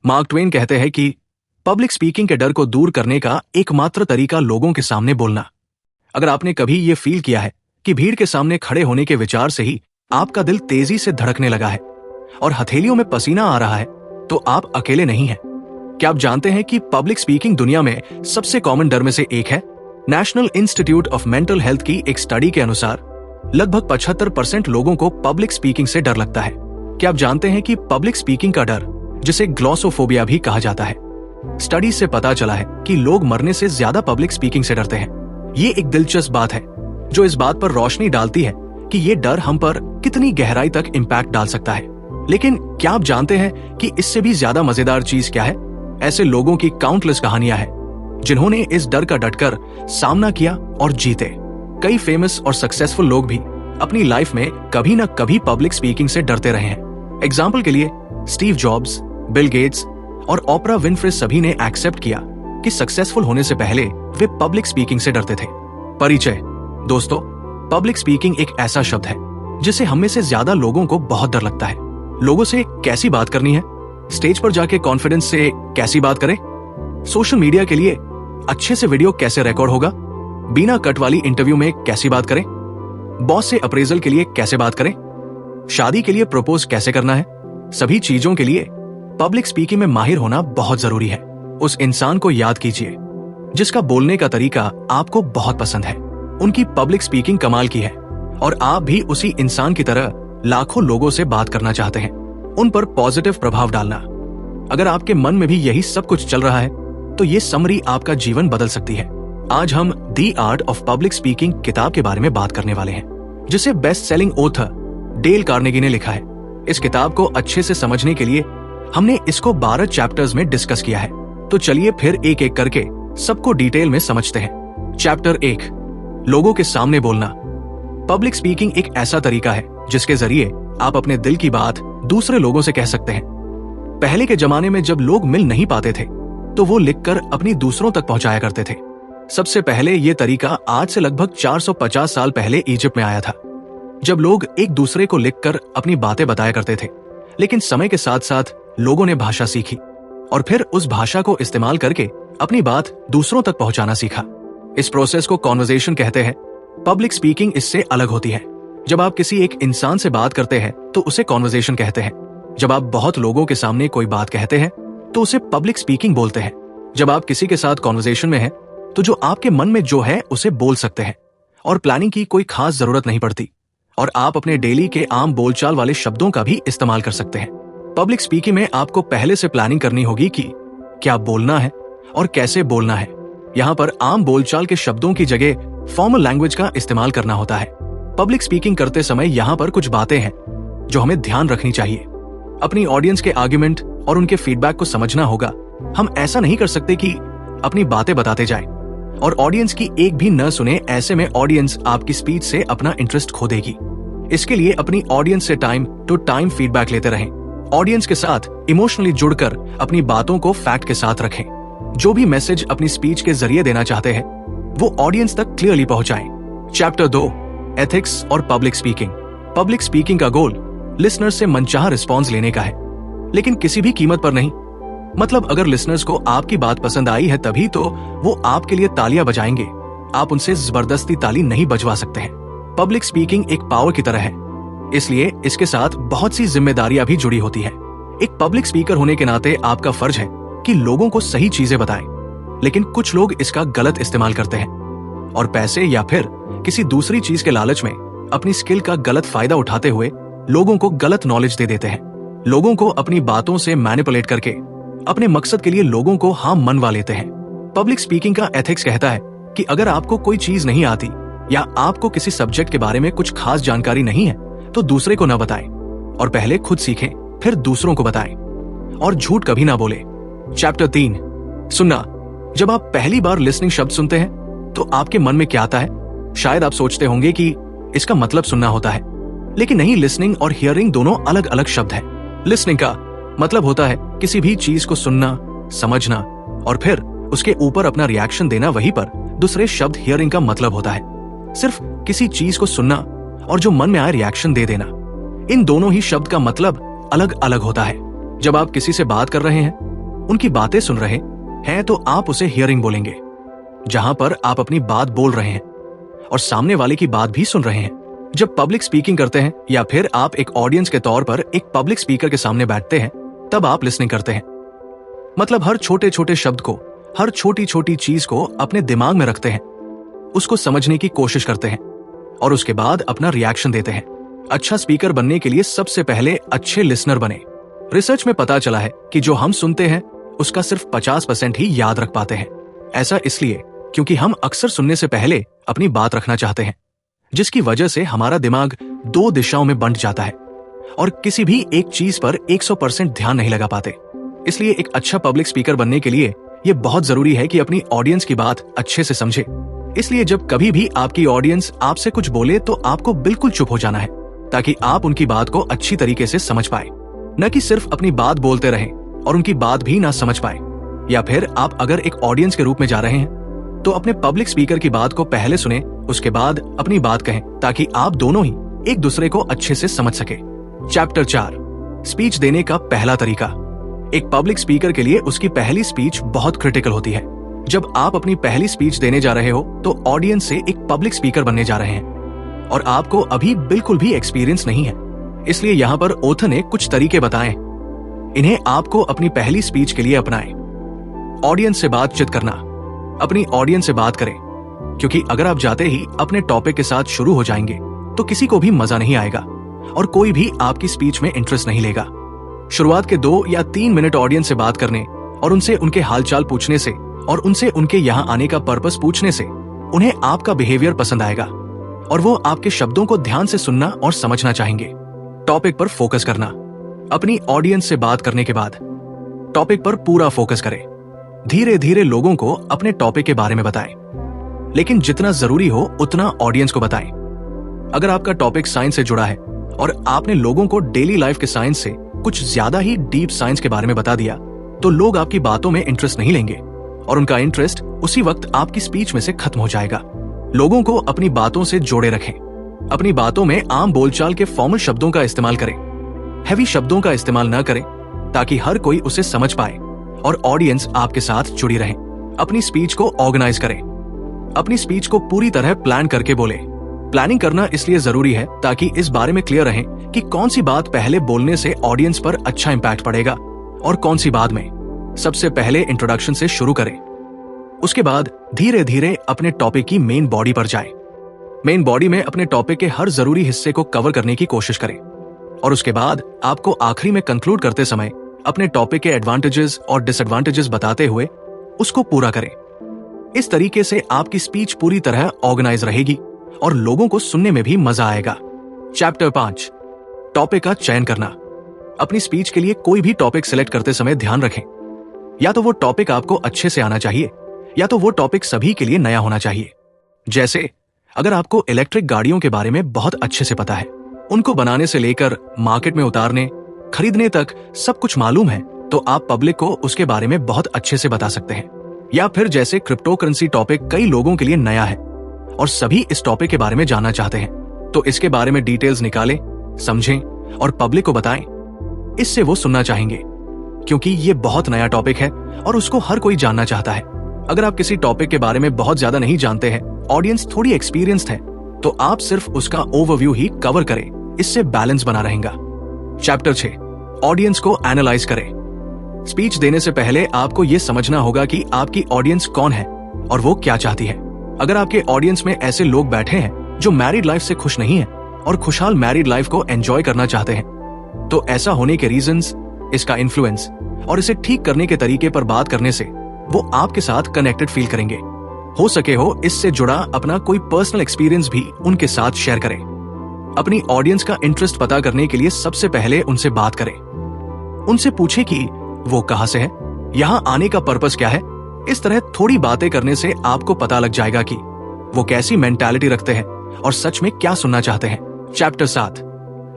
Mark Twain कहते हैं कि पब्लिक स्पीकिंग के डर को दूर करने का एकमात्र तरीका लोगों के सामने बोलना। अगर आपने कभी ये फील किया है कि भीड़ के सामने खड़े होने के विचार से ही आपका दिल तेजी से धड़कने लगा है और हथेलियों में पसीना आ रहा है, तो आप अकेले नहीं हैं। क्या आप जानते हैं कि पब्लिक स्पीकिंग दुनिया में सबसे कॉमन डर में से एक है? National institute of mental health की एक स्टडी के अनुसार लगभग 75% लोगों को पब्लिक स्पीकिंग से डर लगता है। क्या आप जानते हैं कि पब्लिक स्पीकिंग का डर, जिसे ग्लॉसोफोबिया भी कहा जाता है, स्टडी से पता चला है कि लोग मरने से ज्यादा पब्लिक स्पीकिंग से डरते हैं। ये एक दिलचस्प बात है जो इस बात पर रोशनी डालती है कि ये डर हम पर कितनी गहराई तक इम्पैक्ट डाल सकता है। लेकिन क्या आप जानते हैं कि इससे भी ज्यादा मजेदार चीज क्या है? ऐसे लोगों की काउंटलेस कहानियां हैं जिन्होंने इस डर का डटकर सामना किया और जीते। कई फेमस और सक्सेसफुल लोग भी अपनी लाइफ में कभी न कभी पब्लिक स्पीकिंग से डरते रहे हैं। एग्जाम्पल के लिए स्टीव जॉब्स, बिल गेट्स और ओपरा विनफ्रे सभी ने एक्सेप्ट किया कि सक्सेसफुल होने से पहले वे पब्लिक स्पीकिंग से डरते थे। परिचय। दोस्तों, पब्लिक स्पीकिंग एक ऐसा शब्द है जिसे हम में से ज्यादा लोगों को बहुत डर लगता है। लोगों से कैसी बात करनी है, स्टेज पर जाके कॉन्फिडेंस से कैसी बात करें, सोशल मीडिया के लिए अच्छे से वीडियो कैसे रिकॉर्ड होगा, बिना कट वाली इंटरव्यू में कैसी बात करें, बॉस से अप्रेजल के लिए कैसे बात करें, शादी के लिए प्रपोज कैसे करना है। सभी चीजों के लिए पब्लिक स्पीकिंग में माहिर होना बहुत जरूरी है। उस इंसान को याद कीजिए जिसका बोलने का तरीका आपको बहुत पसंद है। उनकी पब्लिक स्पीकिंग कमाल की है और आप भी उसी इंसान की तरह लाखों लोगों से बात करना चाहते हैं, उन पर पॉजिटिव प्रभाव डालना। अगर आपके मन में भी यही सब कुछ चल रहा है तो ये समरी आपका जीवन बदल सकती है। आज हम the art of public speaking किताब के बारे में बात करने वाले हैं, जिसे best selling author Dale Carnegie ने लिखा है। इस किताब को अच्छे से समझने के लिए हमने इसको 12 चैप्टर्स में डिस्कस किया है, तो चलिए फिर एक एक करके सबको डिटेल में समझते हैं। चैप्टर 1, लोगों के सामने बोलना। पब्लिक स्पीकिंग एक ऐसा तरीका है जिसके जरिए आप अपने दिल की बात दूसरे लोगों से कह सकते हैं। पहले के जमाने में जब लोग मिल नहीं पाते थे तो वो लिखकर अपनी दूसरों तक पहुंचाया करते थे। सबसे पहले ये तरीका आज से लगभग 450 साल पहले इजिप्ट में आया था, जब लोग एक दूसरे को लिखकर अपनी बातें बताया करते थे। लेकिन समय के साथ साथ लोगों ने भाषा सीखी और फिर उस भाषा को इस्तेमाल करके अपनी बात दूसरों तक पहुंचाना सीखा। इस प्रोसेस को कॉन्वर्सेशन कहते हैं। पब्लिक स्पीकिंग इससे अलग होती है। जब आप किसी एक इंसान से बात करते हैं तो उसे कॉन्वर्सेशन कहते हैं। जब आप बहुत लोगों के सामने कोई बात कहते हैं तो उसे पब्लिक स्पीकिंग बोलते हैं। जब आप किसी के साथ कॉन्वर्सेशन में हैं तो जो आपके मन में जो है उसे बोल सकते हैं और प्लानिंग की कोई खास जरूरत नहीं पड़ती, और आप अपने डेली के आम बोलचाल वाले शब्दों का भी इस्तेमाल कर सकते हैं। पब्लिक स्पीकिंग में आपको पहले से प्लानिंग करनी होगी कि क्या बोलना है और कैसे बोलना है। यहाँ पर आम बोलचाल के शब्दों की जगह फॉर्मल लैंग्वेज का इस्तेमाल करना होता है। पब्लिक स्पीकिंग करते समय यहाँ पर कुछ बातें हैं जो हमें ध्यान रखनी चाहिए। अपनी ऑडियंस के आर्ग्यूमेंट और उनके फीडबैक को समझना होगा। हम ऐसा नहीं कर सकते कि अपनी बातें बताते जाएं और ऑडियंस की एक भी न सुने। ऐसे में ऑडियंस आपकी स्पीच से अपना इंटरेस्ट खो देगी। इसके लिए अपनी ऑडियंस से टाइम टू टाइम फीडबैक लेते रहें। ऑडियंस के साथ इमोशनली जुड़कर अपनी बातों को फैक्ट के साथ रखें। जो भी मैसेज अपनी स्पीच के जरिए देना चाहते हैं वो ऑडियंस तक क्लियरली पहुंचाएं। चैप्टर 2, एथिक्स और पब्लिक स्पीकिंग। पब्लिक स्पीकिंग का गोल लिसनर से मनचाहा रिस्पॉन्स लेने का है, लेकिन किसी भी कीमत पर नहीं। मतलब अगर लिसनर्स को आपकी बात पसंद आई है तभी तो वो आपके लिए तालियां बजाएंगे। आप उनसे जबरदस्ती ताली नहीं बजवा सकते हैं। पब्लिक स्पीकिंग एक पावर की तरह है, इसलिए इसके साथ बहुत सी जिम्मेदारियां भी जुड़ी होती है। एक पब्लिक स्पीकर होने के नाते आपका फर्ज है कि लोगों को सही चीजें बताएं, लेकिन कुछ लोग इसका गलत इस्तेमाल करते हैं और पैसे या फिर किसी दूसरी चीज के लालच में अपनी स्किल का गलत फायदा उठाते हुए लोगों को गलत नॉलेज दे देते हैं। लोगों को अपनी बातों से मैनिपुलेट करके अपने मकसद के लिए लोगों को हां मनवा लेते हैं। पब्लिक स्पीकिंग का एथिक्स कहता है कि अगर आपको कोई चीज नहीं आती या आपको किसी सब्जेक्ट के बारे में कुछ खास जानकारी नहीं है तो दूसरे को न बताएं और पहले खुद सीखें फिर दूसरों को बताएं, और झूठ कभी ना बोले। चैप्टर 3, सुनना। जब आप पहली बार लिसनिंग शब्द सुनते हैं तो आपके मन में क्या आता है? शायद आप सोचते होंगे कि इसका मतलब सुनना होता है, लेकिन नहीं। लिसनिंग और हियरिंग दोनों अलग अलग शब्द हैं। लिसनिंग का मतलब होता है किसी भी चीज को सुनना, समझना और फिर उसके ऊपर अपना रिएक्शन देना। वहीं पर दूसरे शब्द हियरिंग का मतलब होता है सिर्फ किसी चीज को सुनना और जो मन में आए रिएक्शन दे देना। इन दोनों ही शब्द का मतलब अलग अलग होता है। जब आप किसी से बात कर रहे हैं उनकी बातें सुन रहे हैं तो आप उसे हियरिंग बोलेंगे, जहां पर आप अपनी बात बोल रहे हैं और सामने वाले की बात भी सुन रहे हैं। जब पब्लिक स्पीकिंग करते हैं या फिर आप एक ऑडियंस के तौर पर एक पब्लिक स्पीकर के सामने बैठते हैं, तब आप लिसनिंग करते हैं। मतलब हर छोटे छोटे शब्द को, हर छोटी छोटी चीज को अपने दिमाग में रखते हैं, उसको समझने की कोशिश करते हैं और उसके बाद अपना रिएक्शन देते हैं। अच्छा स्पीकर बनने के लिए सबसे पहले अच्छे लिसनर बने। रिसर्च में पता चला है कि जो हम सुनते हैं उसका सिर्फ 50% ही याद रख पाते हैं। ऐसा इसलिए क्योंकि हम अक्सर सुनने से पहले अपनी बात रखना चाहते हैं, जिसकी वजह से हमारा दिमाग 2 दिशाओं में बंट जाता है और किसी भी एक चीज पर 100% ध्यान नहीं लगा पाते। इसलिए एक अच्छा पब्लिक स्पीकर बनने के लिए यह बहुत जरूरी है कि अपनी ऑडियंस की बात अच्छे से समझे। इसलिए जब कभी भी आपकी ऑडियंस आपसे कुछ बोले तो आपको बिल्कुल चुप हो जाना है, ताकि आप उनकी बात को अच्छी तरीके से समझ पाए, न कि सिर्फ अपनी बात बोलते रहें और उनकी बात भी ना समझ पाए। या फिर आप अगर एक ऑडियंस के रूप में जा रहे हैं तो अपने पब्लिक स्पीकर की बात को पहले सुने, उसके बाद अपनी बात कहें, ताकि आप दोनों ही एक दूसरे को अच्छे से समझ सके। चैप्टर 4, स्पीच देने का पहला तरीका। एक पब्लिक स्पीकर के लिए उसकी पहली स्पीच बहुत क्रिटिकल होती है। जब आप अपनी पहली स्पीच देने जा रहे हो तो ऑडियंस से एक पब्लिक स्पीकर बनने जा रहे हैं और आपको अभी बिल्कुल भी एक्सपीरियंस नहीं है। इसलिए यहाँ पर ऑथर ने कुछ तरीके बताए, इन्हें आपको अपनी पहली स्पीच के लिए अपनाएं। ऑडियंस से बातचीत करना। अपनी ऑडियंस से बात करें, क्योंकि अगर आप जाते ही अपने टॉपिक के साथ शुरू हो जाएंगे तो किसी को भी मजा नहीं आएगा और कोई भी आपकी स्पीच में इंटरेस्ट नहीं लेगा। शुरुआत के 2 या 3 मिनट ऑडियंस से बात करने और उनसे उनके हालचाल पूछने से और उनसे उनके यहाँ आने का पर्पस पूछने से उन्हें आपका बिहेवियर पसंद आएगा और वो आपके शब्दों को ध्यान से सुनना और समझना चाहेंगे। टॉपिक पर फोकस करना। अपनी ऑडियंस से बात करने के बाद टॉपिक पर पूरा फोकस करें। धीरे धीरे लोगों को अपने टॉपिक के बारे में बताएं, लेकिन जितना जरूरी हो उतना ऑडियंस को बताएं। अगर आपका टॉपिक साइंस से जुड़ा है और आपने लोगों को डेली लाइफ के साइंस से कुछ ज्यादा ही डीप साइंस के बारे में बता दिया, तो लोग आपकी बातों में इंटरेस्ट नहीं लेंगे और उनका इंटरेस्ट उसी वक्त आपकी स्पीच में से खत्म हो जाएगा। लोगों को अपनी बातों से जोड़े रखें। अपनी बातों में आम बोलचाल के फॉर्मल शब्दों का इस्तेमाल करें, हैवी शब्दों का इस्तेमाल न करें, ताकि हर कोई उसे समझ पाए और ऑडियंस आपके साथ जुड़ी रहे। अपनी स्पीच को ऑर्गेनाइज करें। अपनी स्पीच को पूरी तरह प्लान करके बोले। प्लानिंग करना इसलिए जरूरी है ताकि इस बारे में क्लियर रहें कि कौन सी बात पहले बोलने से ऑडियंस पर अच्छा इंपैक्ट पड़ेगा और कौन सी बाद में। सबसे पहले इंट्रोडक्शन से शुरू करें, उसके बाद धीरे धीरे अपने टॉपिक की मेन बॉडी पर जाएं। मेन बॉडी में अपने टॉपिक के हर जरूरी हिस्से को कवर करने की कोशिश करें और उसके बाद आपको आखिरी में कंक्लूड करते समय अपने टॉपिक के एडवांटेजेस और डिसएडवांटेजेस बताते हुए उसको पूरा करें। इस तरीके से आपकी स्पीच पूरी तरह ऑर्गेनाइज रहेगी और लोगों को सुनने में भी मजा आएगा। चैप्टर 5, टॉपिक का चयन करना। अपनी स्पीच के लिए कोई भी टॉपिक सिलेक्ट करते समय ध्यान रखें, या तो वो टॉपिक आपको अच्छे से आना चाहिए या तो वो टॉपिक सभी के लिए नया होना चाहिए। जैसे अगर आपको इलेक्ट्रिक गाड़ियों के बारे में बहुत अच्छे से पता है, उनको बनाने से लेकर मार्केट में उतारने, खरीदने तक सब कुछ मालूम है, तो आप पब्लिक को उसके बारे में बहुत अच्छे से बता सकते हैं। या फिर जैसे क्रिप्टो करेंसी टॉपिक कई लोगों के लिए नया है और सभी इस टॉपिक के बारे में जानना चाहते हैं, तो इसके बारे में डिटेल्स निकालें, समझें और पब्लिक को बताएं। इससे वो सुनना चाहेंगे, क्योंकि ये बहुत नया टॉपिक है और उसको हर कोई जानना चाहता है। अगर आप किसी टॉपिक के बारे में बहुत ज्यादा नहीं जानते हैं, ऑडियंस थोड़ी एक्सपीरियंस्ड है, तो आप सिर्फ उसका ओवरव्यू ही कवर करें, इससे बैलेंस बना रहेगा। चैप्टर 6, ऑडियंस को एनालाइज करें। स्पीच देने से पहले आपको यह समझना होगा कि आपकी ऑडियंस कौन है और वो क्या चाहती है। अगर आपके ऑडियंस में ऐसे लोग बैठे हैं जो मैरिड लाइफ से खुश नहीं है और खुशहाल मैरिड लाइफ को एंजॉय करना चाहते हैं, तो ऐसा होने के रीजंस, इसका इन्फ्लुएंस और इसे ठीक करने के तरीके पर बात करने से वो आपके साथ कनेक्टेड फील करेंगे। हो सके हो इससे जुड़ा अपना कोई पर्सनल एक्सपीरियंस भी उनके साथ शेयर करें। अपनी ऑडियंस का इंटरेस्ट पता करने के लिए सबसे पहले उनसे बात करें। उनसे पूछें कि वो कहां से है, यहां आने का पर्पस क्या है। इस तरह थोड़ी बातें करने से आपको पता लग जाएगा कि वो कैसी मेंटालिटी रखते हैं और सच में क्या सुनना चाहते हैं। चैप्टर 7,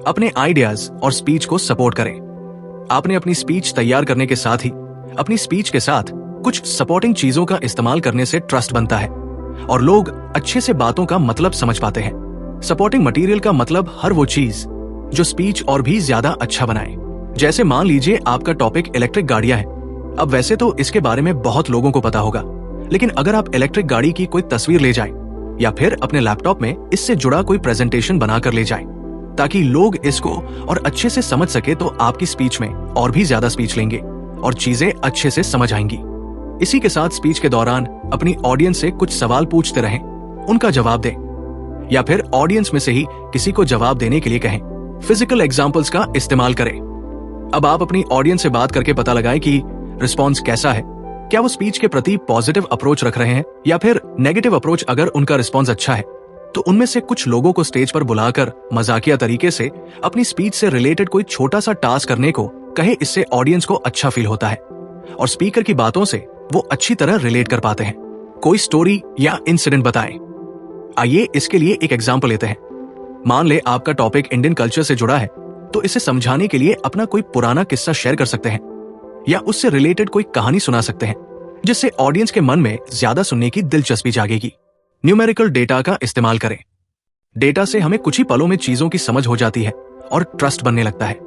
अपने आइडियाज और स्पीच को सपोर्ट करें। आपने अपनी स्पीच तैयार करने के साथ ही अपनी स्पीच के साथ कुछ सपोर्टिंग चीजों का इस्तेमाल करने से ट्रस्ट बनता है और लोग अच्छे से बातों का मतलब समझ पाते हैं। सपोर्टिंग मटेरियल का मतलब हर वो चीज जो स्पीच और भी ज्यादा अच्छा बनाए। जैसे मान लीजिए आपका टॉपिक इलेक्ट्रिक गाड़ियां है, अब वैसे तो इसके बारे में बहुत लोगों को पता होगा, लेकिन अगर आप इलेक्ट्रिक गाड़ी की कोई तस्वीर ले जाएं या फिर अपने लैपटॉप में इससे जुड़ा कोई प्रेजेंटेशन बनाकर ले जाएं ताकि लोग इसको और अच्छे से समझ सके, तो आपकी स्पीच में और भी ज्यादा स्पीच लेंगे और चीजें अच्छे से समझ आएंगी। इसी के साथ स्पीच के दौरान अपनी ऑडियंस से कुछ सवाल पूछते रहें, उनका जवाब दें या फिर ऑडियंस में से ही किसी को जवाब देने के लिए कहें। फिजिकल एग्जाम्पल्स का इस्तेमाल करें। अब आप अपनी ऑडियंस से बात करके पता लगाएं कि रिस्पॉन्स कैसा है। क्या वो स्पीच के प्रति पॉजिटिव अप्रोच रख रहे हैं या फिर नेगेटिव अप्रोच। अगर उनका रिस्पॉन्स अच्छा है तो उनमें से कुछ लोगों को स्टेज पर बुलाकर मजाकिया तरीके से अपनी स्पीच से रिलेटेड कोई छोटा सा टास्क करने को कहे। इससे ऑडियंस को अच्छा फील होता है और स्पीकर की बातों से वो अच्छी तरह रिलेट कर पाते हैं। कोई स्टोरी या इंसिडेंट बताएं। आइए इसके लिए एक एग्जांपल लेते हैं। मान ले आपका टॉपिक इंडियन कल्चर से जुड़ा है, तो इसे समझाने के लिए अपना कोई पुराना किस्सा शेयर कर सकते हैं या उससे रिलेटेड कोई कहानी सुना सकते हैं, जिससे ऑडियंस के मन में ज्यादा सुनने की दिलचस्पी जागेगी। न्यूमेरिकल डेटा का इस्तेमाल करें। डेटा से हमें कुछ ही पलों में चीजों की समझ हो जाती है और ट्रस्ट बनने लगता है।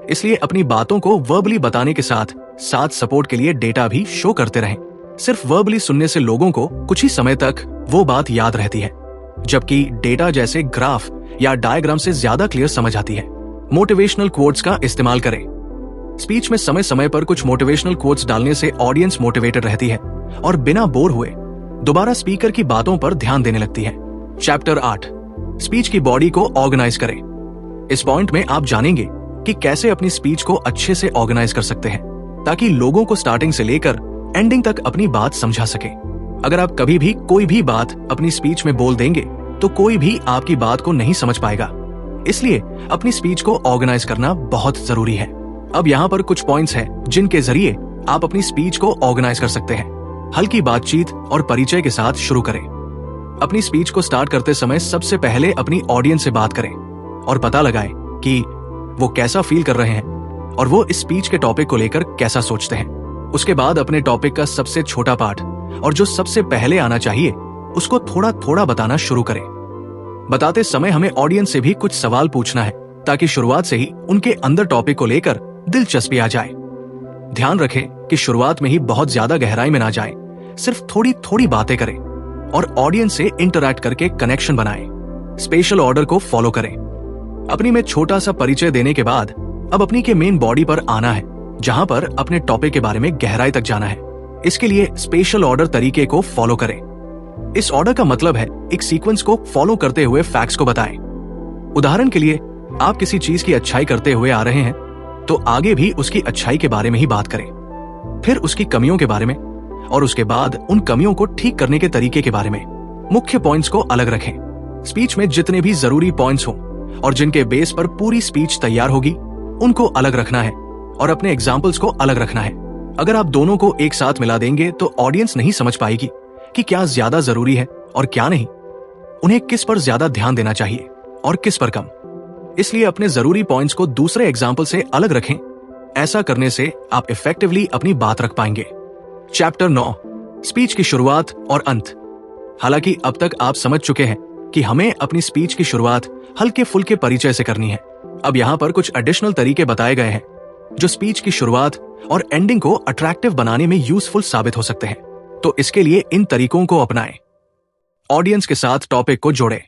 इसलिए अपनी बातों को वर्बली बताने के साथ साथ सपोर्ट के लिए डेटा भी शो करते रहें। सिर्फ वर्बली सुनने से लोगों को कुछ ही समय तक वो बात याद रहती है, जबकि डेटा जैसे ग्राफ या डायग्राम से ज्यादा क्लियर समझ आती है। मोटिवेशनल कोट्स का इस्तेमाल करें। स्पीच में समय समय पर कुछ मोटिवेशनल कोट्स डालने से ऑडियंस मोटिवेटेड रहती है और बिना बोर हुए दोबारा स्पीकर की बातों पर ध्यान देने लगती है। चैप्टर 8, स्पीच की बॉडी को ऑर्गेनाइज करें। इस पॉइंट में आप जानेंगे कि कैसे अपनी स्पीच को अच्छे से ऑर्गेनाइज कर सकते हैं ताकि लोगों को स्टार्टिंग से लेकर एंडिंग तक अपनी बात समझा सके। अगर आप कभी भी कोई भी बात अपनी स्पीच में बोल देंगे तो कोई भी आपकी बात को नहीं समझ पाएगा। इसलिए अपनी स्पीच को ऑर्गेनाइज करना बहुत जरूरी है। अब यहाँ पर कुछ पॉइंट्स हैं जिनके जरिए आप अपनी स्पीच को ऑर्गेनाइज कर सकते हैं। हल्की बातचीत और परिचय के साथ शुरू करें। अपनी स्पीच को स्टार्ट करते समय सबसे पहले अपनी ऑडियंस से बात करें और पता लगाएं कि वो कैसा फील कर रहे हैं और वो इस स्पीच के टॉपिक को लेकर कैसा सोचते हैं। उसके बाद अपने टॉपिक का सबसे छोटा पार्ट और जो सबसे पहले आना चाहिए उसको थोड़ा थोड़ा बताना शुरू करें। बताते समय हमें ऑडियंस से भी कुछ सवाल पूछना है ताकि शुरुआत से ही उनके अंदर टॉपिक को लेकर दिलचस्पी आ जाए। ध्यान रखें कि शुरुआत में ही बहुत ज्यादा गहराई में ना जाएं, सिर्फ थोड़ी थोड़ी बातें करें और ऑडियंस से इंटरैक्ट करके कनेक्शन बनाएं। स्पेशल ऑर्डर को फॉलो करें। अपनी में छोटा सा परिचय देने के बाद अब अपनी के मेन बॉडी पर आना है, जहां पर अपने टॉपिक के बारे में गहराई तक जाना है। इसके लिए स्पेशल ऑर्डर तरीके को फॉलो करें। इस ऑर्डर का मतलब है एक सीक्वेंस को फॉलो करते हुए फैक्ट्स को बताएं। उदाहरण के लिए आप किसी चीज की अच्छाई करते हुए आ रहे हैं तो आगे भी उसकी अच्छाई के बारे में ही बात करें, फिर उसकी कमियों के बारे में और उसके बाद उन कमियों को ठीक करने के तरीके के बारे में। मुख्य पॉइंट्स को अलग रखें। स्पीच में जितने भी जरूरी पॉइंट्स हों और जिनके बेस पर पूरी स्पीच तैयार होगी उनको अलग रखना है और अपने एग्जाम्पल्स को अलग रखना है। अगर आप दोनों को एक साथ मिला देंगे तो ऑडियंस नहीं समझ पाएगी कि क्या ज्यादा जरूरी है और क्या नहीं, उन्हें किस पर ज्यादा ध्यान देना चाहिए और किस पर कम। इसलिए अपने जरूरी पॉइंट्स को दूसरे एग्जाम्पल से अलग रखें। ऐसा करने से आप इफेक्टिवली अपनी बात रख पाएंगे। चैप्टर 9, स्पीच की शुरुआत और अंत। हालांकि अब तक आप समझ चुके हैं कि हमें अपनी स्पीच की शुरुआत हल्के फुल्के परिचय से करनी है। अब यहाँ पर कुछ एडिशनल तरीके बताए गए हैं जो स्पीच की शुरुआत और एंडिंग को अट्रैक्टिव बनाने में यूजफुल साबित हो सकते हैं। तो इसके लिए इन तरीकों को अपनाएं। ऑडियंस के साथ टॉपिक को जोड़ें।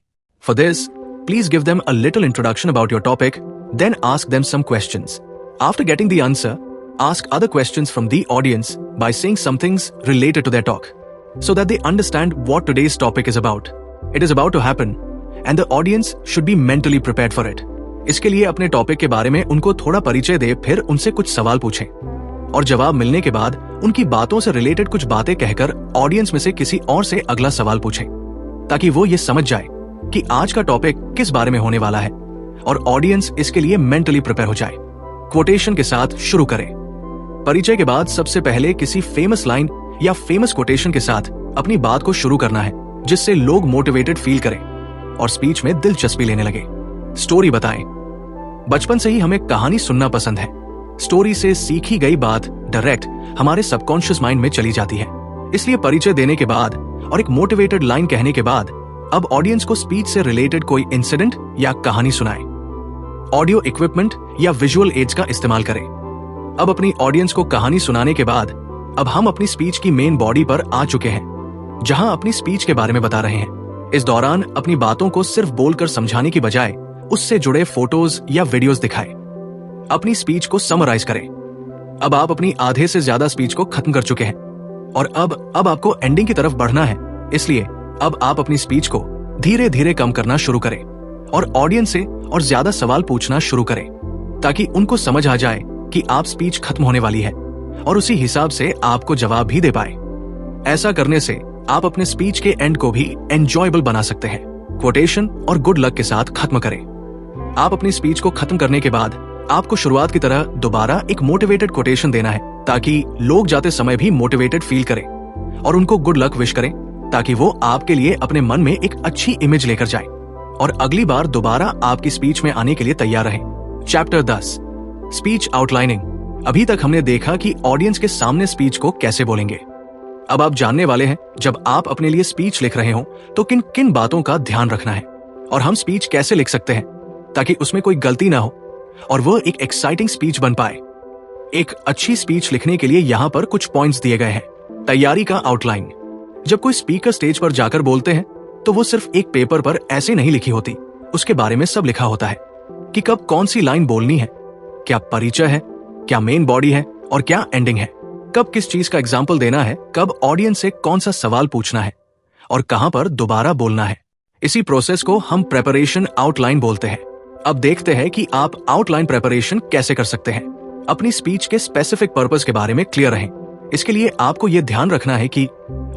For this, please give them a little introduction about your topic, then ask them some questions. After getting the answer, ask other questions from the audience by saying some things related to their talk, so that they understand what today's topic is about. It is about to happen, and the audience should be mentally prepared for it. इसके लिए अपने topic के बारे में उनको थोड़ा परिचय दे, फिर उनसे कुछ सवाल पूछें और जवाब मिलने के बाद उनकी बातों से रिलेटेड कुछ बातें कहकर ऑडियंस में से किसी और से अगला सवाल पूछें, ताकि वो ये समझ जाए कि आज का टॉपिक किस बारे में होने वाला है और ऑडियंस इसके लिए मेंटली प्रिपेयर हो जाए। कोटेशन के साथ शुरू करें। परिचय के बाद सबसे पहले किसी फेमस लाइन या फेमस कोटेशन के साथ अपनी बात को शुरू करना है, जिससे लोग मोटिवेटेड फील करें और स्पीच में दिलचस्पी लेने लगे। स्टोरी बताएं। बचपन से ही हमें कहानी सुनना पसंद है। स्टोरी से सीखी गई बात डायरेक्ट हमारे सबकॉन्शियस माइंड में चली जाती है। इसलिए परिचय देने के बाद और एक मोटिवेटेड लाइन कहने के बाद अब ऑडियंस को स्पीच से रिलेटेड कोई इंसिडेंट या कहानी सुनाएं। ऑडियो इक्विपमेंट या विजुअल एड्स का इस्तेमाल करें। अब अपनी ऑडियंस को कहानी सुनाने के बाद अब हम अपनी स्पीच की मेन बॉडी पर आ चुके हैं, जहां अपनी स्पीच के बारे में बता रहे हैं। इस दौरान अपनी बातों को सिर्फ बोलकर समझाने की बजाय उससे जुड़े फोटोज या वीडियोस दिखाएं। अपनी स्पीच को समराइज करें। अब आप अपनी आधे से ज्यादा स्पीच को खत्म कर चुके हैं और अब आपको एंडिंग की तरफ बढ़ना है। इसलिए अब आप अपनी स्पीच को धीरे धीरे कम करना शुरू करें और ऑडियंस से और ज्यादा सवाल पूछना शुरू करें, ताकि उनको समझ आ जाए कि आप स्पीच खत्म होने वाली है और उसी हिसाब से आपको जवाब भी दे पाए। ऐसा करने से आप अपने स्पीच के एंड को भी एंजॉयबल बना सकते हैं। क्वोटेशन और गुड लक के साथ खत्म करें। आप अपनी स्पीच को खत्म करने के बाद आपको शुरुआत की तरह दोबारा एक मोटिवेटेड कोटेशन देना है, ताकि लोग जाते समय भी मोटिवेटेड फील करें और उनको गुड लक विश करें, ताकि वो आपके लिए अपने मन में एक अच्छी इमेज लेकर जाए और अगली बार दोबारा आपकी स्पीच में आने के लिए तैयार रहें। Chapter 10, speech outlining. अभी तक हमने देखा कि ऑडियंस के सामने स्पीच को कैसे बोलेंगे। अब आप जानने वाले हैं जब आप अपने लिए स्पीच लिख रहे हो तो किन किन बातों का ध्यान रखना है और हम स्पीच कैसे लिख सकते हैं ताकि उसमें कोई गलती ना हो और वह एक एक्साइटिंग स्पीच बन पाए। एक अच्छी स्पीच लिखने के लिए यहाँ पर कुछ पॉइंट्स दिए गए हैं। तैयारी का आउटलाइन। जब कोई स्पीकर स्टेज पर जाकर बोलते हैं तो वो सिर्फ एक पेपर पर ऐसे नहीं लिखी होती, उसके बारे में सब लिखा होता है कि कब कौन सी लाइन बोलनी है, क्या परिचय है, क्या मेन बॉडी है और क्या एंडिंग है, कब किस चीज का एग्जाम्पल देना है, कब ऑडियंस से कौन सा सवाल पूछना है और कहां पर दोबारा बोलना है। इसी प्रोसेस को हम प्रेपरेशन आउटलाइन बोलते हैं। अब देखते हैं कि आप आउटलाइन प्रेपरेशन कैसे कर सकते हैं। अपनी स्पीच के स्पेसिफिक पर्पस के बारे में क्लियर रहें। इसके लिए आपको यह ध्यान रखना है कि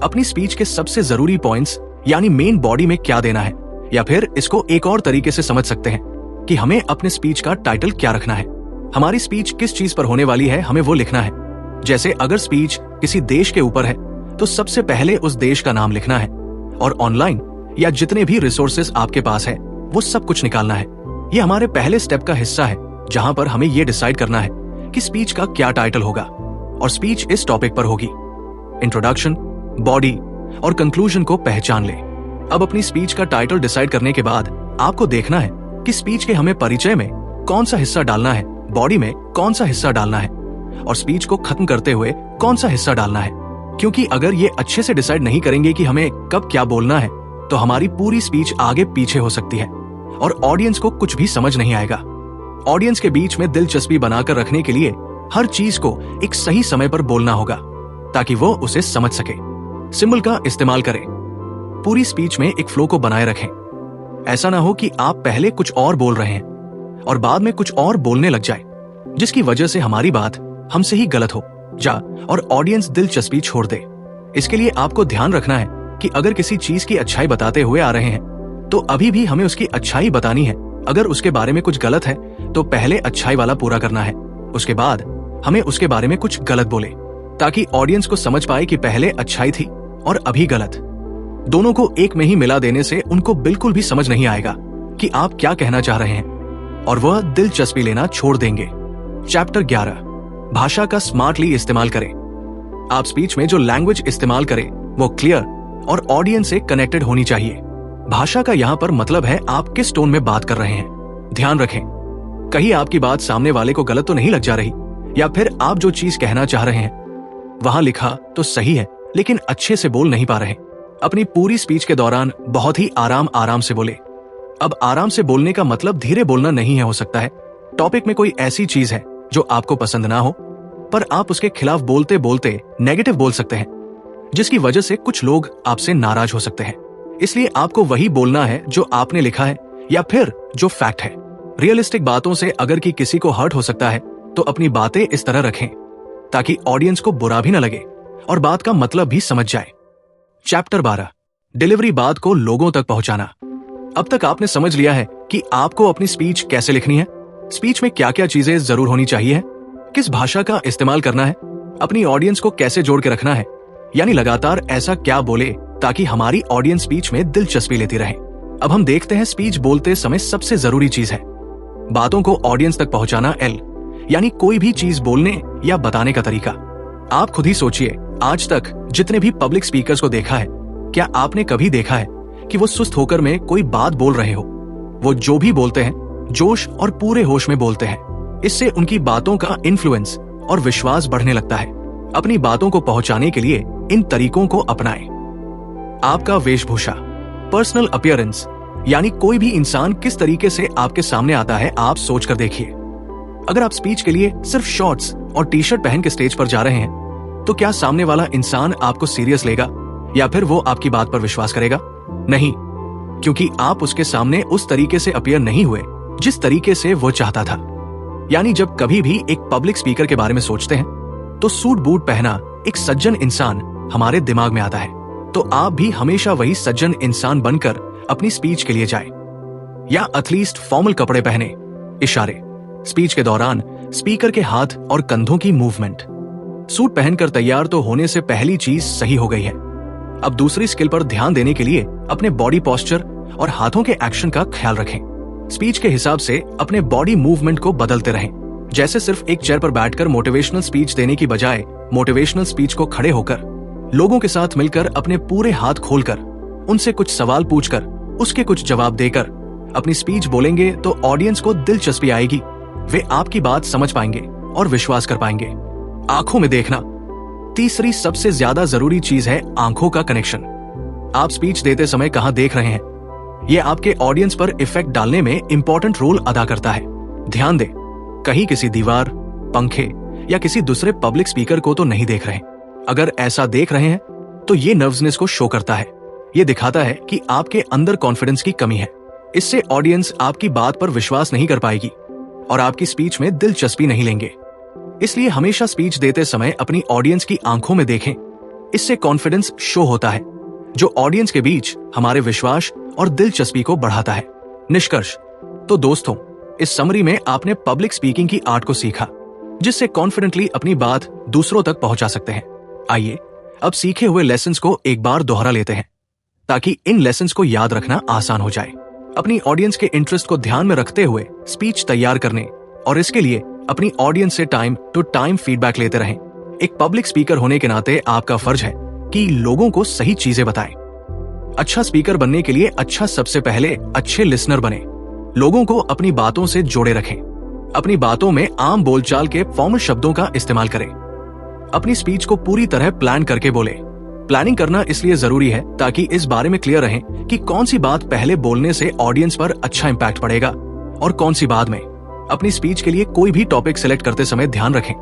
अपनी स्पीच के सबसे जरूरी पॉइंट्स यानी मेन बॉडी में क्या देना है, या फिर इसको एक और तरीके से समझ सकते हैं कि हमें अपने स्पीच का टाइटल क्या रखना है। हमारी स्पीच किस चीज पर होने वाली है हमें वो लिखना है। जैसे अगर स्पीच किसी देश के ऊपर है तो सबसे पहले उस देश का नाम लिखना है और ऑनलाइन या जितने भी रिसोर्सेस आपके पास है वो सब कुछ निकालना है। ये हमारे पहले स्टेप का हिस्सा है, जहां पर हमें ये डिसाइड करना है कि स्पीच का क्या टाइटल होगा और स्पीच इस टॉपिक पर होगी। इंट्रोडक्शन, बॉडी और कंक्लूजन को पहचान ले। अब अपनी स्पीच का टाइटल डिसाइड करने के बाद आपको देखना है कि स्पीच के हमें परिचय में कौन सा हिस्सा डालना है, बॉडी में कौन सा हिस्सा डालना है और स्पीच को खत्म करते हुए कौन सा हिस्सा डालना है। क्योंकि अगर ये अच्छे से डिसाइड नहीं करेंगे कि हमें कब क्या बोलना है तो हमारी पूरी स्पीच आगे पीछे हो सकती है और ऑडियंस को कुछ भी समझ नहीं आएगा। ऑडियंस के बीच में दिलचस्पी बनाकर रखने के लिए हर चीज को एक सही समय पर बोलना होगा ताकि वो उसे समझ सके। सिंबल का इस्तेमाल करें। पूरी स्पीच में एक फ्लो को बनाए रखें। ऐसा ना हो कि आप पहले कुछ और बोल रहे हैं और बाद में कुछ और बोलने लग जाए, जिसकी वजह से हमारी बात हमसे ही गलत हो जा और ऑडियंस दिलचस्पी छोड़ दे। इसके लिए आपको ध्यान रखना है कि अगर किसी चीज की अच्छाई बताते हुए आ रहे हैं तो अभी भी हमें उसकी अच्छाई बतानी है। अगर उसके बारे में कुछ गलत है तो पहले अच्छाई वाला पूरा करना है, उसके बाद हमें उसके बारे में कुछ गलत बोले, ताकि ऑडियंस को समझ पाए कि पहले अच्छाई थी और अभी गलत। दोनों को एक में ही मिला देने से उनको बिल्कुल भी समझ नहीं आएगा कि आप क्या कहना चाह रहे हैं और वह दिलचस्पी लेना छोड़ देंगे। चैप्टर 11, भाषा का स्मार्टली इस्तेमाल करें। आप स्पीच में जो लैंग्वेज इस्तेमाल करें वो क्लियर और ऑडियंस से कनेक्टेड होनी चाहिए। भाषा का यहाँ पर मतलब है आप किस टोन में बात कर रहे हैं। ध्यान रखें, कहीं आपकी बात सामने वाले को गलत तो नहीं लग जा रही, या फिर आप जो चीज कहना चाह रहे हैं वहां लिखा तो सही है लेकिन अच्छे से बोल नहीं पा रहे। अपनी पूरी स्पीच के दौरान बहुत ही आराम से बोले। अब आराम से बोलने का मतलब धीरे बोलना नहीं है। हो सकता है टॉपिक में कोई ऐसी चीज है जो आपको पसंद ना हो, पर आप उसके खिलाफ बोलते बोलते नेगेटिव बोल सकते हैं, जिसकी वजह से कुछ लोग आपसे नाराज हो सकते हैं। इसलिए आपको वही बोलना है जो आपने लिखा है या फिर जो फैक्ट है। रियलिस्टिक बातों से अगर कि किसी को हर्ट हो सकता है तो अपनी बातें इस तरह रखें ताकि ऑडियंस को बुरा भी न लगे और बात का मतलब भी समझ जाए। चैप्टर 12, डिलीवरी बात को लोगों तक पहुंचाना। अब तक आपने समझ लिया है कि आपको अपनी स्पीच कैसे लिखनी है, स्पीच में क्या क्या चीजें जरूर होनी चाहिए, किस भाषा का इस्तेमाल करना है, अपनी ऑडियंस को कैसे जोड़ के रखना है, यानी लगातार ऐसा क्या बोले ताकि हमारी ऑडियंस स्पीच में दिलचस्पी लेती रहे। अब हम देखते हैं स्पीच बोलते समय सबसे जरूरी चीज है बातों को ऑडियंस तक पहुंचाना। एल यानी कोई भी चीज बोलने या बताने का तरीका। आप खुद ही सोचिए, आज तक जितने भी पब्लिक स्पीकर्स को देखा है, क्या आपने कभी देखा है कि वो सुस्त होकर में कोई बात बोल रहे हो? वो जो भी बोलते हैं जोश और पूरे होश में बोलते हैं। इससे उनकी बातों का इन्फ्लुएंस और विश्वास बढ़ने लगता है अपनी बातों को पहुंचाने के लिए इन तरीकों को अपनाएं। आपका वेशभूषा, पर्सनल अपीयरेंस, यानी कोई भी इंसान किस तरीके से आपके सामने आता है, आप सोच कर देखिए। अगर आप स्पीच के लिए सिर्फ शॉर्ट्स और टी शर्ट पहन के स्टेज पर जा रहे हैं, तो क्या सामने वाला इंसान आपको सीरियस लेगा या फिर वो आपकी बात पर विश्वास करेगा? नहीं, क्योंकि आप उसके सामने उस तरीके से अपीयर नहीं हुए जिस तरीके से वो चाहता था। यानी जब कभी भी एक पब्लिक स्पीकर के बारे में सोचते हैं, तो सूट बूट पहना एक सज्जन इंसान हमारे दिमाग में आता है। तो आप भी हमेशा वही सज्जन इंसान बनकर अपनी स्पीच के लिए जाएं, या एटलीस्ट फॉर्मल कपड़े पहने। इशारे, स्पीच के दौरान स्पीकर के हाथ और कंधों की मूवमेंट। सूट पहनकर तैयार तो होने से पहली चीज सही हो गई है। अब दूसरी स्किल पर ध्यान देने के लिए अपने बॉडी पोस्चर और हाथों के एक्शन का ख्याल रखें। स्पीच के हिसाब से अपने बॉडी मूवमेंट को बदलते रहें। जैसे सिर्फ एक चेयर पर बैठकर मोटिवेशनल स्पीच देने की बजाय मोटिवेशनल स्पीच को खड़े होकर, लोगों के साथ मिलकर अपने पूरे हाथ खोलकर, उनसे कुछ सवाल पूछकर, उसके कुछ जवाब देकर अपनी स्पीच बोलेंगे तो ऑडियंस को दिलचस्पी आएगी। वे आपकी बात समझ पाएंगे और विश्वास कर पाएंगे। आंखों में देखना, तीसरी सबसे ज्यादा जरूरी चीज है आंखों का कनेक्शन। आप स्पीच देते समय कहां देख रहे हैं, यह आपके ऑडियंस पर इफेक्ट डालने में इंपॉर्टेंट रोल अदा करता है। ध्यान दें, कहीं किसी दीवार, पंखे या किसी दूसरे पब्लिक स्पीकर को तो नहीं देख रहे। अगर ऐसा देख रहे हैं तो ये नर्वसनेस को शो करता है। ये दिखाता है कि आपके अंदर कॉन्फिडेंस की कमी है। इससे ऑडियंस आपकी बात पर विश्वास नहीं कर पाएगी और आपकी स्पीच में दिलचस्पी नहीं लेंगे। इसलिए हमेशा स्पीच देते समय अपनी ऑडियंस की आंखों में देखें। इससे कॉन्फिडेंस शो होता है, जो ऑडियंस के बीच हमारे विश्वास और दिलचस्पी को बढ़ाता है। निष्कर्ष, तो दोस्तों, इस समरी में आपने पब्लिक स्पीकिंग की आर्ट को सीखा, जिससे कॉन्फिडेंटली अपनी बात दूसरों तक पहुंचा सकते हैं। आइए अब सीखे हुए लेसन्स को एक बार दोहरा लेते हैं, ताकि इन लेसन्स को याद रखना आसान हो जाए। अपनी ऑडियंस के इंटरेस्ट को ध्यान में रखते हुए स्पीच तैयार करने और इसके लिए अपनी ऑडियंस से टाइम टू टाइम फीडबैक लेते रहें। एक पब्लिक स्पीकर होने के नाते आपका फर्ज है कि लोगों को सही चीजें बताएं। अच्छा स्पीकर बनने के लिए सबसे पहले अच्छे लिसनर बने। लोगों को अपनी बातों से जोड़े रखें। अपनी बातों में आम बोलचाल के फॉर्मल शब्दों का इस्तेमाल करें। अपनी स्पीच को पूरी तरह प्लान करके बोले। प्लानिंग करना इसलिए जरूरी है ताकि इस बारे में क्लियर रहें कि कौन सी बात पहले बोलने से ऑडियंस पर अच्छा इंपैक्ट पड़ेगा और कौन सी बाद में। अपनी स्पीच के लिए कोई भी टॉपिक सिलेक्ट करते समय ध्यान रखें,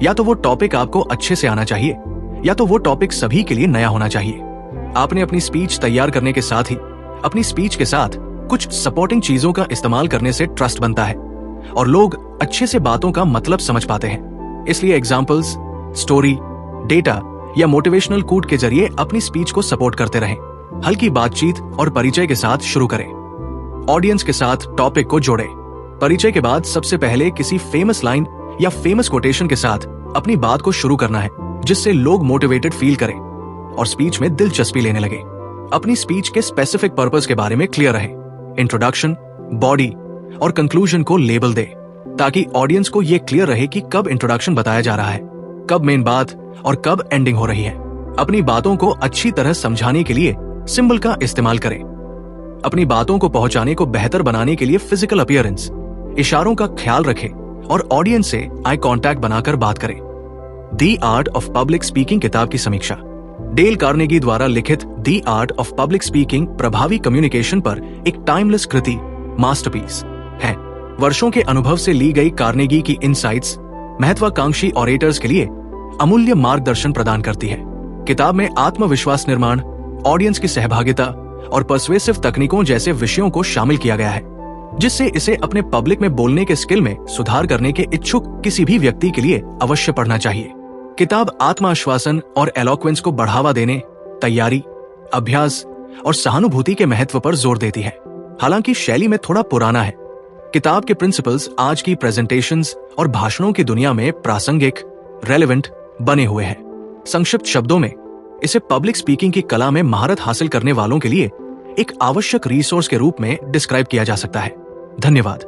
या तो वो टॉपिक आपको अच्छे से आना चाहिए या तो वो टॉपिक सभी के लिए नया होना चाहिए। आपने अपनी स्पीच तैयार करने के साथ ही अपनी स्पीच के साथ कुछ सपोर्टिंग चीजों का इस्तेमाल करने से ट्रस्ट बनता है और लोग अच्छे से बातों का मतलब समझ पाते हैं। इसलिए एग्जाम्पल्स, स्टोरी, डेटा या मोटिवेशनल कोट के जरिए अपनी स्पीच को सपोर्ट करते रहें। हल्की बातचीत और परिचय के साथ शुरू करें। ऑडियंस के साथ टॉपिक को जोड़ें। परिचय के बाद सबसे पहले किसी फेमस लाइन या फेमस कोटेशन के साथ अपनी बात को शुरू करना है, जिससे लोग मोटिवेटेड फील करें और स्पीच में दिलचस्पी लेने लगे। अपनी स्पीच के स्पेसिफिक पर्पस के बारे में क्लियर रहे। इंट्रोडक्शन, बॉडी और कंक्लूजन को लेबल दे, ताकि ऑडियंस को यह क्लियर रहे कि कब इंट्रोडक्शन बताया जा रहा है, कब मेन बात और कब एंडिंग हो रही है। अपनी बातों को अच्छी तरह समझाने के लिए सिंबल का इस्तेमाल करें। अपनी बातों को पहुंचाने को बेहतर बनाने के लिए फिजिकल अपीयरेंस, इशारों का ख्याल रखें और ऑडियंस से आई कांटेक्ट बनाकर बात करें। The art of public speaking किताब की समीक्षा। डेल कार्नेगी द्वारा लिखित the art of public speaking प्रभावी कम्युनिकेशन पर एक टाइमलेस कृति, मास्टरपीस है। वर्षों के अनुभव से ली गई कार्नेगी की इनसाइट्स महत्वाकांक्षी ऑरेटर्स के लिए अमूल्य मार्गदर्शन प्रदान करती है। किताब में आत्मविश्वास निर्माण, ऑडियंस की सहभागिता और पर्सुएसिव तकनीकों जैसे विषयों को शामिल किया गया है, जिससे इसे अपने पब्लिक में बोलने के स्किल में सुधार करने के इच्छुक किसी भी व्यक्ति के लिए अवश्य पढ़ना चाहिए। किताब आत्मविश्वासन और एलोक्वेंस को बढ़ावा देने, तैयारी, अभ्यास और सहानुभूति के महत्व पर जोर देती है। हालांकि शैली में थोड़ा पुराना है, किताब के प्रिंसिपल्स आज की प्रेजेंटेशंस और भाषणों की दुनिया में प्रासंगिक, रेलेवेंट बने हुए हैं। संक्षिप्त शब्दों में इसे पब्लिक स्पीकिंग की कला में महारत हासिल करने वालों के लिए एक आवश्यक रिसोर्स के रूप में डिस्क्राइब किया जा सकता है। धन्यवाद।